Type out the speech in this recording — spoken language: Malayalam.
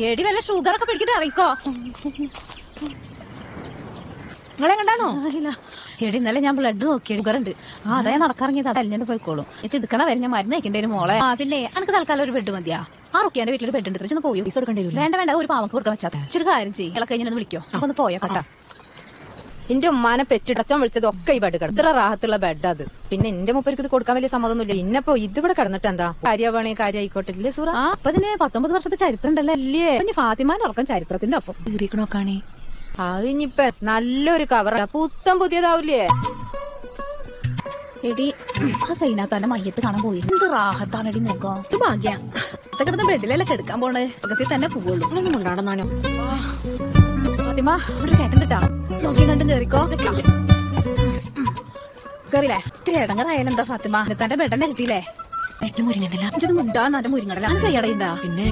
എടി വല്ല ഷുഗറൊക്കെ പിടിക്കട്ടെ അറിയിക്കോ. നിങ്ങളെങ്ങണ്ടാണോ? എടി ഇന്നലെ ഞാൻ ബ്ലഡ് നോക്കി ഷുഗറുണ്ട്. അതാ ഞാൻ നടക്കാറിങ്ങിയത്. അത് അല്ലെന്ന് പോയിക്കോളും. ഇത് എടുക്കണ വരെ ഞാൻ മരുന്ന് വെക്കേണ്ടി മോളെ. പിന്നെ എനിക്ക് തൽക്കാലം ഒരു ബെഡ് മതിയാ. ആ റുക്കിയാന്റെ വീട്ടിൽ ബെഡ് ഉണ്ട്. ഇത്രച്ചൊന്ന് പോയോ? പൈസ കൊടുക്കേണ്ടി വരും. വേണ്ട ഒരു പാവക്ക് കൊടുക്കാൻ വെച്ചാൽ ഒരു കാര്യം ചെയ്യും. ഇളക്കെ കഴിഞ്ഞൊന്ന് വിളിക്കോ. ഒന്ന് പോയോ കേട്ടാ. എന്റെ ഉമ്മാനെ പെറ്റിടച്ചാൻ വിളിച്ചതൊക്കെ ഈ ബെഡ് കിടന്നു. ഇത്ര റാഹത്തുള്ള ബെഡ് അത്. പിന്നെ എന്റെ മുപ്പർക്ക് ഇത് കൊടുക്കാൻ വലിയ സമ്മതമൊന്നുമില്ല. ഇന്നപ്പോ ഇതിവിടെ കിടന്നിട്ട് എന്താ കാര്യമാണേ കാര്യം ആയിക്കോട്ടെ. ഇല്ലേ സൂറ? അപ്പൊ ഇതിന് 19 വർഷത്തെ ചരിത്രം ഉണ്ടല്ലോ. അല്ലേ ഫാത്തിമാന്റെ ഉറക്കം ചരിത്രത്തിന്റെ ഒപ്പം നോക്കാണേ. അത് ഇനിയിപ്പ നല്ലൊരു കവർ പുത്തം പുതിയതാവൂലേ. എടി ആ സൈനാത്താന്റെ മയ്യത്ത് കാണാൻ പോയി. എന്ത് റാഹത്താണെടി മുഖം. ഇത് ഭാഗ്യ കിടന്ന ബെഡിലല്ലേ കിടക്കാൻ പോണേ. അകത്തിൽ തന്നെ പോവുള്ളൂ. ഉണ്ടാണെന്നാണോ ഫാത്തിമ ഇവിടെ കയറ്റം കിട്ടാ. നോക്കി കണ്ടും കേറിക്കോ. കേറില്ലേ? ഇത്തിരി ഇടങ്ങറായാലും എന്താ ഫാത്തിമ? തന്റെ ബെഡന്നെ കിട്ടിയില്ലേ? ബെഡ് മുരിങ്ങണ്ടല്ല. മുണ്ടാ നല്ല മുരിങ്ങടല. കൈയടയുണ്ടാ? പിന്നെ